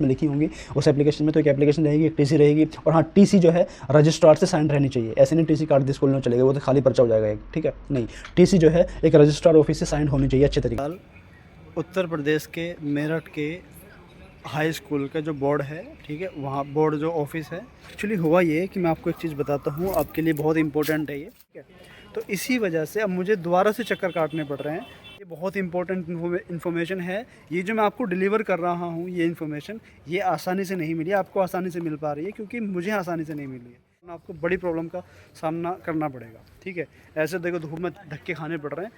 में लिखी होंगी। उस एप्लीकेशन में तो एक एप्लीकेशन रहेगी, एक टीसी रहेगी, और हाँ टीसी जो है रजिस्ट्रार से साइन रहनी चाहिए। ऐसे नहीं टीसी काट दी स्कूल में चलेगा, वो तो खाली पर्चा हो जाएगा एक, ठीक है, नहीं, टीसी जो है एक रजिस्ट्रार ऑफिस से साइन होनी चाहिए अच्छे तरीके। उत्तर प्रदेश के मेरठ के हाई स्कूल का जो बोर्ड है, ठीक है, वहाँ बोर्ड जो ऑफिस है, एक्चुअली हुआ ये कि मैं आपको एक चीज़ बताता हूँ, आपके लिए बहुत इंपॉर्टेंट है ये, ठीक है। तो इसी वजह से अब मुझे दोबारा से चक्कर काटने पड़ रहे हैं। ये बहुत इंपॉर्टेंट इन्फॉर्मेशन है, ये जो मैं आपको डिलीवर कर रहा हूँ, ये इन्फॉर्मेशन ये आसानी से नहीं मिली, आपको आसानी से मिल पा रही है क्योंकि मुझे आसानी से नहीं मिली है। आपको बड़ी प्रॉब्लम का सामना करना पड़ेगा, ठीक है। ऐसे देखो धूप में धक्के खाने पड़ रहे हैं।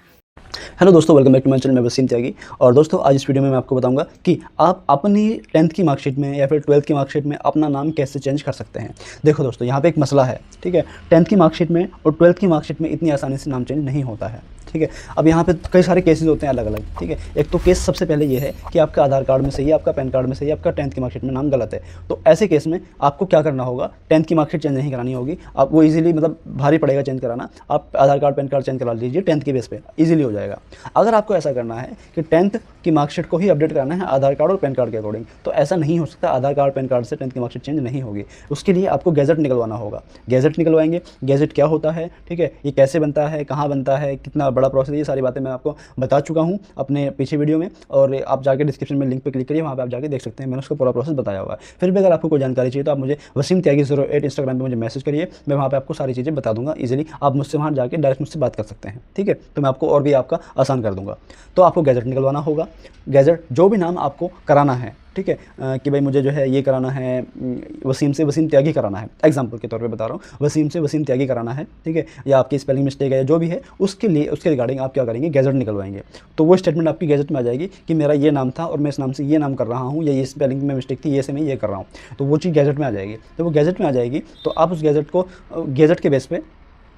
हेलो दोस्तों, welcome back to my channel. मैं वसीम त्यागी। और दोस्तों आज इस वीडियो में मैं आपको बताऊंगा कि आप अपनी 10th की मार्कशीट में या फिर 12th की मार्कशीट में अपना नाम कैसे चेंज कर सकते हैं। देखो दोस्तों, यहाँ पे एक मसला है, ठीक है। 10th की मार्कशीट में और 12th की मार्कशीट में इतनी आसानी से नाम चेंज नहीं होता है, ठीक है। अब यहाँ पे कई सारे केसेस होते हैं अलग अलग, ठीक है। एक तो केस सबसे पहले ये है कि आपका आधार कार्ड में सही है, आपका पैन कार्ड में सही है, आपका 10th की मार्कशीट में नाम गलत है। तो ऐसे केस में आपको क्या करना होगा, 10th की मार्कशीट चेंज नहीं करानी होगी, आप वो इजीली, मतलब भारी पड़ेगा चेंज कराना, आप आधार कार्ड पैन कार्ड चेंज करा लीजिए 10th की बेस पे, इजीली हो जाएगा। अगर आपको ऐसा करना है कि 10th की मार्कशीट को ही अपडेट कराना है आधार कार्ड और पैन कार्ड के अकॉर्डिंग, तो ऐसा नहीं हो सकता। आधार कार्ड पैन कार्ड से 10th की मार्कशीट चेंज नहीं होगी। उसके लिए आपको गैजेट निकलवाना होगा। गैजेट निकलवाएंगे, गैजेट क्या होता है, ठीक है, ये कैसे बनता है, कहाँ बनता है, कितना बड़ा प्रोसेस है, ये सारी बातें मैं आपको बता चुका हूँ अपने पीछे वीडियो में, और आप जाके डिस्क्रिप्शन में लिंक पे क्लिक करिए, वहाँ पे आप जाके देख सकते हैं, मैंने उसका पूरा प्रोसेस बताया हुआ है। फिर भी अगर आपको कोई जानकारी चाहिए तो आप मुझे वसीम त्यागी 08 इंस्टाग्राम पे मुझे मैसेज करिए, मैं वहाँ पे आपको सारी चीज़ें बता दूंगा इजीली। आप मुझसे वहाँ जाके डायरेक्ट मुझसे बात कर सकते हैं, ठीक है। तो मैं आपको और भी आपका आसान कर दूंगा। तो आपको गैजेट निकलवाना होगा। गैजेट जो भी नाम आपको कराना है, ठीक है, कि भाई मुझे जो है ये कराना है, वसीम से वसीम त्यागी कराना है, एग्जांपल के तौर पे बता रहा हूँ, वसीम से वसीम त्यागी कराना है, ठीक है, या आपकी स्पेलिंग मिस्टेक है, जो भी है उसके लिए, उसके रिगार्डिंग आप क्या करेंगे, गैजेट निकलवाएंगे। तो वो स्टेटमेंट आपकी गैजेट में आ जाएगी कि मेरा ये नाम था और मैं इस नाम से ये नाम कर रहा हूँ, या ये स्पेलिंग में मिस्टेक थी, ये से मैं ये कर रहा हूँ, तो वो चीज़ गैजेट में आ जाएगी। तो वो गैजेट में आ जाएगी तो आप उस गैजेट को, गैजेट के बेस पे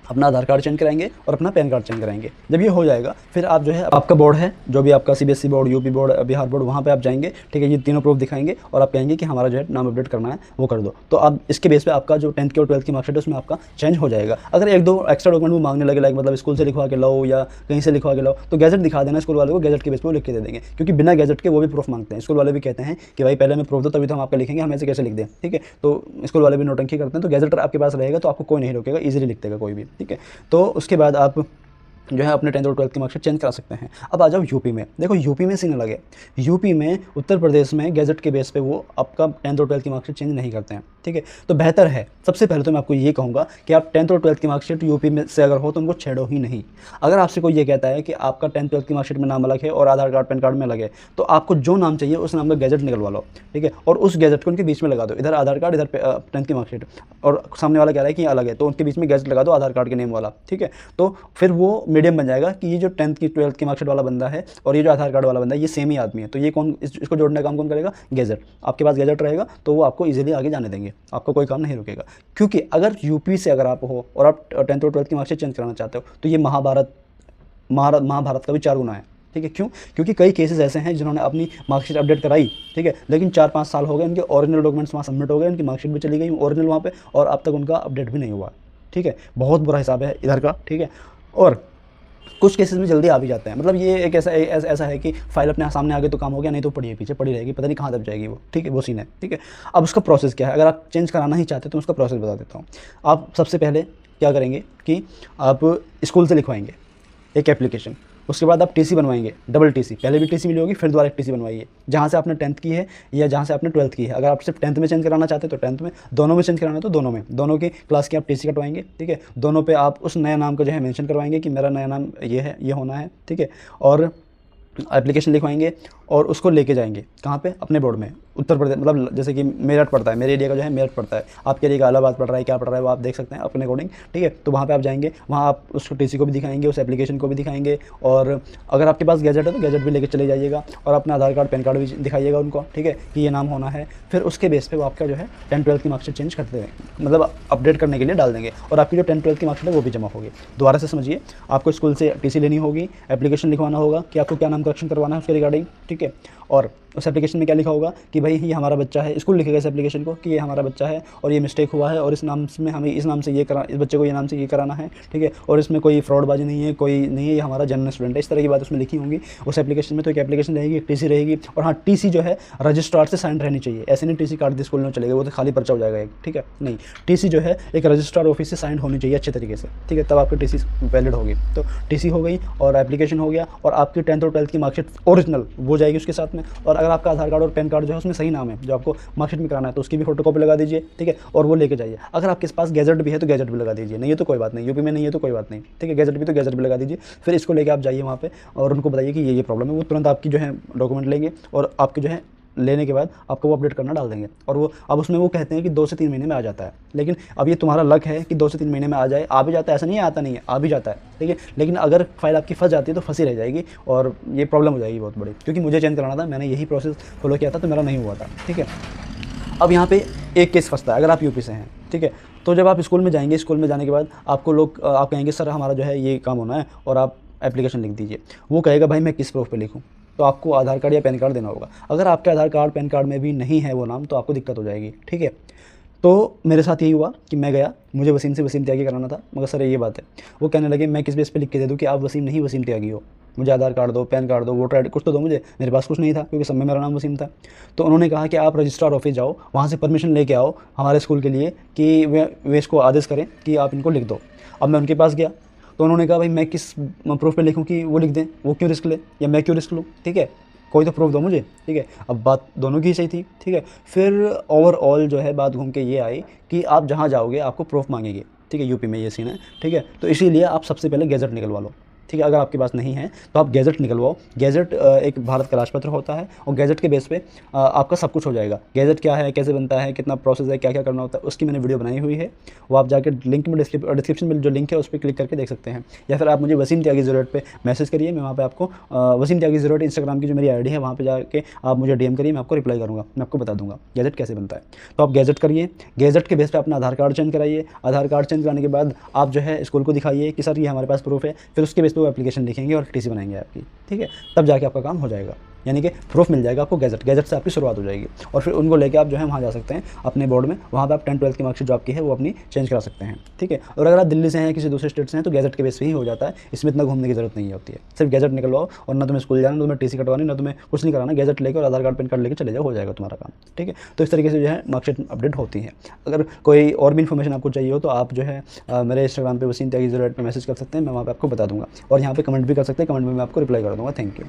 अपना आधार कार्ड चेंज कराएंगे और अपना पैन कार्ड चेंज कराएंगे। जब ये हो जाएगा फिर आप जो है, आपका बोर्ड है जो भी आपका CBSE board, UP board, Bihar board, वहाँ पे आप जाएंगे, ठीक है, ये तीनों प्रूफ दिखाएंगे और आप कहेंगे कि हमारा जो है नाम अपडेट करना है, वो कर दो। तो आप इसके बेस पे आपका जो 10th की और 12th की मार्कशीट है उसमें आपका चेंज हो जाएगा। अगर एक दो एक्स्ट्रा डॉक्यूमेंट वो मांगने लगे, लाइक मतलब स्कूल से लिखवा के लाओ या कहीं से लिखवा के लाओ, तो गैजेट दिखा देना स्कूल वाले को, गैजेट के बेस पे वो लिख के दे देंगे, क्योंकि बिना गैजेट के वो भी प्रूफ मांगते हैं। स्कूल वाले भी कहते हैं कि भाई पहले हमें प्रूफ दो तभी तो हम आपका लिखेंगे, हम ऐसे कैसे लिख दें, ठीक है। तो स्कूल वाले भी नोटंकी करते हैं। तो गैजेटर आपके पास रहेगा तो आपको कोई नहीं रोकेगा, ईजिली लिख देगा कोई भी, ठीक है। तो उसके बाद आप जो है अपने 10th और 12th की मार्कशीट चेंज करा सकते हैं। अब आ जाओ यूपी में। देखो यूपी में सीन अलग है। यूपी में, उत्तर प्रदेश में गैजेट के बेस पे वो आपका 10th और 12th की मार्कशीट चेंज नहीं करते हैं, ठीक है। तो बेहतर है, सबसे पहले तो मैं आपको ये कहूँगा कि आप 10th और 12th की मार्कशीट यूपी में से अगर हो तो उनको छेड़ो ही नहीं। अगर आपसे कोई ये कहता है कि आपका 10th 12th की मार्कशीट में नाम अलग है और आधार कार्ड पैन कार्ड में अलग है, तो आपको जो नाम चाहिए उस नाम का गैजेट निकलवा लो, ठीक है, और उस गैजेट को उनके बीच में लगा दो। इधर आधार कार्ड, इधर 10th की मार्कशीट, और सामने वाला कह रहा है कि अलग है, तो उनके बीच में गैजेट लगा दो आधार कार्ड के नेम वाला, ठीक है। तो फिर वो मीडियम बन जाएगा कि ये जो 10th की 12th की मार्कशीट वाला बंदा है और ये जो आधार कार्ड वाला बंदा है, ये सेम ही आदमी है। तो ये कौन, इसको जोड़ने का काम कौन करेगा, गैजेट। आपके पास गैजेट रहेगा तो वो आपको इजीली आगे जाने देंगे, आपका कोई काम नहीं रुकेगा। क्योंकि अगर यूपी से अगर आप हो और आप 10th और 12th की मार्कशीट चेंज कराना चाहते हो तो ये महाभारत का भी 4 गुना है, ठीक है। क्यों? क्योंकि कई केसेस ऐसे हैं जिन्होंने अपनी मार्कशीट अपडेट कराई, ठीक है, लेकिन 4-5 साल हो गए, उनके ओरिजिनल डॉक्यूमेंट्स वहाँ सबमिट हो गए, उनकी मार्कशीट भी चली गई ओरिजिनल वहाँ पे, और अब तक उनका अपडेट भी नहीं हुआ, ठीक है। बहुत बुरा हिसाब है इधर का, ठीक है। और कुछ केसेस में जल्दी आ भी जाते हैं, मतलब ये एक ऐसा है कि फाइल अपने सामने आ गई तो काम हो गया, नहीं तो पड़ी है पीछे पड़ी रहेगी, पता नहीं कहाँ दब जाएगी वो, ठीक है, वो सीन है, ठीक है। अब उसका प्रोसेस क्या है, अगर आप चेंज कराना ही चाहते हैं तो उसका प्रोसेस बता देता हूँ। आप सबसे पहले क्या करेंगे कि आप स्कूल से लिखवाएंगे एक एप्लीकेशन, उसके बाद आप टीसी बनवाएंगे, डबल टीसी, पहले भी टीसी मिली होगी, फिर दोबारा एक टीसी बनवाइए, जहाँ से आपने 10th की है या जहाँ से आपने 12th की है। अगर आप सिर्फ 10th में चेंज कराना चाहते हैं तो 10th में, दोनों में चेंज कराना है तो दोनों में, दोनों की क्लास की आप टीसी कटवाएंगे, ठीक है। दोनों पे आप उस नया नाम का जो है मेंशन करवाएंगे कि मेरा नया नाम ये है, ये होना है, ठीक है। और एप्लीकेशन लिखवाएंगे और उसको लेके जाएंगे कहाँ पे, अपने बोर्ड में। उत्तर प्रदेश, मतलब जैसे कि मेरठ पड़ता है, मेरे एरिया का जो है मेरठ पड़ता है, आपके एरिया का इलाहाबाद पड़ रहा है, क्या पड़ रहा है वो आप देख सकते हैं अपने अकॉर्डिंग, ठीक है। तो वहाँ पे आप जाएंगे, वहाँ आप उसको टीसी को भी दिखाएंगे, उस एप्लीकेशन को भी दिखाएंगे, और अगर आपके पास गैजेट है तो गैजेट भी लेके चले जाइएगा, और अपना आधार कार्ड पैन कार्ड भी दिखाइएगा उनको, ठीक है, कि ये नाम होना है। फिर उसके बेस पे वो आपका जो है 10th 12th की मार्कशीट चेंज करते हैं, मतलब अपडेट करने के लिए डाल देंगे, और आपकी जो 10th 12th की मार्कशीट है वो भी जमा होगी। दोबारा से समझिए, आपको स्कूल से टीसी लेनी होगी, एप्लीकेशन लिखवाना होगा कि आपको क्या नाम करेक्शन करवाना है उसके रिगार्डिंग, ठीक है, और उस एप्लीकेशन में क्या लिखा होगा कि भाई ये हमारा बच्चा है, स्कूल लिखेगा इस एप्लीकेशन को कि ये हमारा बच्चा है और ये मिस्टेक हुआ है और इस नाम में हमें इस नाम से ये करा, इस बच्चे को ये नाम से ये कराना है, ठीक है, और इसमें कोई फ्रॉडबाजी नहीं है, कोई नहीं है, ये हमारा जनरल स्टूडेंट है, इस तरह की बात उसमें लिखी होंगी उस एप्लीकेशन में। तो एक एप्लीकेशन रहेगी, एक टीसी रहेगी, और हाँ टीसी जो है रजिस्ट्रार से साइन रहनी चाहिए। ऐसे नहीं टीसी कार्ड स्कूल में चलेगा, वो तो खाली पर्चा हो जाएगा एक, ठीक है, नहीं, टीसी जो है एक रजिस्ट्रार ऑफिस से साइन होनी चाहिए अच्छे तरीके से, ठीक है, तब आपकी टीसी वैलिड होगी। तो टीसी हो गई और एप्लीकेशन हो गया, और आपकी 10th और 12th की मार्कशीट ओरिजिनल वो जाएगी उसके साथ में। और अगर आपका आधार कार्ड और पैन कार्ड जो है उसमें सही नाम है जो आपको मार्कशीट में कराना है, तो उसकी भी फोटोकॉपी लगा दीजिए, ठीक है, और वो लेके जाइए। अगर आपके पास गैजेट भी है तो गैजेट भी लगा दीजिए, नहीं है तो कोई बात नहीं, यूपी में नहीं है तो कोई बात नहीं, ठीक है, गैजेट भी तो गैजेट भी लगा दीजिए। फिर इसको लेके आप जाइए वहाँ पे और उनको बताइए कि ये प्रॉब्लम है, वो तुरंत आपकी जो है डॉक्यूमेंट लेंगे और आपके जो है लेने के बाद आपको वो अपडेट करना डाल देंगे। और वो अब उसमें वो कहते हैं कि 2 से 3 महीने में आ जाता है, लेकिन अब ये तुम्हारा लक है कि 2 से 3 महीने में आ जाए, आ भी जाता है, ऐसा नहीं है आता नहीं है, आ भी जाता है, ठीक है, लेकिन अगर फाइल आपकी फंस जाती है तो फंसी रह जाएगी और ये प्रॉब्लम हो जाएगी बहुत बड़ी। क्योंकि मुझे चेंज कराना था, मैंने यही प्रोसेस फॉलो किया था तो मेरा नहीं हुआ था, ठीक है। अब यहाँ पे एक केस फंसता है, अगर आप यूपी से हैं, ठीक है, तो जब आप स्कूल में जाएंगे, स्कूल में जाने के बाद आपको लोग आप कहेंगे सर हमारा जो है ये काम होना है और आप एप्लीकेशन लिख दीजिए। वो कहेगा भाई मैं किस प्रूफ पे लिखूँ, तो आपको आधार कार्ड या पैन कार्ड देना होगा। अगर आपके आधार कार्ड पैन कार्ड में भी नहीं है वो नाम तो आपको दिक्कत हो जाएगी, ठीक है। तो मेरे साथ यही हुआ कि मैं गया, मुझे वसीम से वसीम त्यागी कराना था, मगर सर ये बात है, वो कहने लगे मैं किस बेस पे लिख के दे दूँ कि आप वसीम नहीं वसीम त्यागी हो, मुझे आधार कार्ड दो, पैन कार्ड दो, वोटर आई डी कुछ तो दो मुझे। मेरे पास कुछ नहीं था क्योंकि सब में मेरा नाम वसीम था। तो उन्होंने कहा कि आप रजिस्ट्रार ऑफिस जाओ, वहाँ से परमिशन लेके आओ हमारे स्कूल के लिए कि वे इसको आदेश करें कि आप इनको लिख दो। अब मैं उनके पास गया तो उन्होंने कहा भाई मैं किस प्रूफ पे लिखूँ कि वो लिख दें, वो क्यों रिस्क ले या मैं क्यों रिस्क लूँ, ठीक है, कोई तो प्रूफ दो मुझे, ठीक है। अब बात दोनों की सही थी, ठीक है। फिर ओवरऑल जो है बात घूम के ये आई कि आप जहाँ जाओगे आपको प्रूफ मांगेंगे, ठीक है, यूपी में ये सीन है, ठीक है। तो इसीलिए आप सबसे पहले गैजेट निकलवा लो, ठीक है। अगर आपके पास नहीं है तो आप गैजेट निकलवाओ। गैजेट एक भारत का राजपत्र होता है और गैजेट के बेस पे आपका सब कुछ हो जाएगा। गैजेट क्या है, कैसे बनता है, कितना प्रोसेस है, क्या क्या करना होता है, उसकी मैंने वीडियो बनाई हुई है, वो आप जाकर लिंक में डिस्क्रिप्शन में जो लिंक है उस पर क्लिक करके देख सकते हैं, या फिर आप मुझे वसीम त्यागी 08 पे मैसेज करिए, मैं वहाँ पे आपको वसीम त्यागी 08 इंस्टाग्राम की जो मेरी आईडी है वहाँ पे जाके आप मुझे डीएम करिए, मैं आपको रिप्लाई करूँगा, मैं आपको बता दूँगा गैजेट कैसे बनता है। तो आप गैजेट करिए, गैजेट के बेस पे अपना आधार कार्ड चेंज कराइए। आधार कार्ड चेंज कराने के बाद आप जो है स्कूल को दिखाइए कि सर ये हमारे पास प्रूफ है, फिर उसके बेस पे वो एप्लीकेशन लिखेंगे और टीसी बनाएंगे आपकी, ठीक है, तब जाके आपका काम हो जाएगा, यानी कि प्रूफ मिल जाएगा आपको। गैजेट से आपकी शुरुआत हो जाएगी और फिर उनको लेके आप जो है वहाँ जा सकते हैं अपने बोर्ड में, वहाँ पे आप 10th 12th की मार्कशीट जो आपकी है वो अपनी चेंज करा सकते हैं, ठीक है। और अगर आप दिल्ली से हैं, किसी दूसरे स्टेट से हैं, तो गैजेट के बेस पे ही हो जाता है, इसमें इतना घूमने की जरूरत नहीं होती है। सिर्फ गैजेट निकलवाओ और ना तुम्हें स्कूल जाना, ना तुम्हें टीसी कटवानी, ना तुम्हें कुछ नहीं कराना, गैजेट लेकर और आधार कार्ड पैन कार्ड लेकर चले जाओ, हो जाएगा तुम्हारा काम, ठीक है। तो इस तरीके से जो है मार्कशीट अपडेट होती है। अगर कोई और भी इन्फॉर्मेशन आपको चाहिए हो तो आप जो है मेरे इंस्टाग्राम पे वसीम त्यागी 08 पे मैसेज कर सकते हैं, मैं वहाँ पे आपको बता दूँगा, और यहाँ पे कमेंट भी कर सकते हैं, कमेंट में मैं आपको रिप्लाई कर दूँगा। Thank you.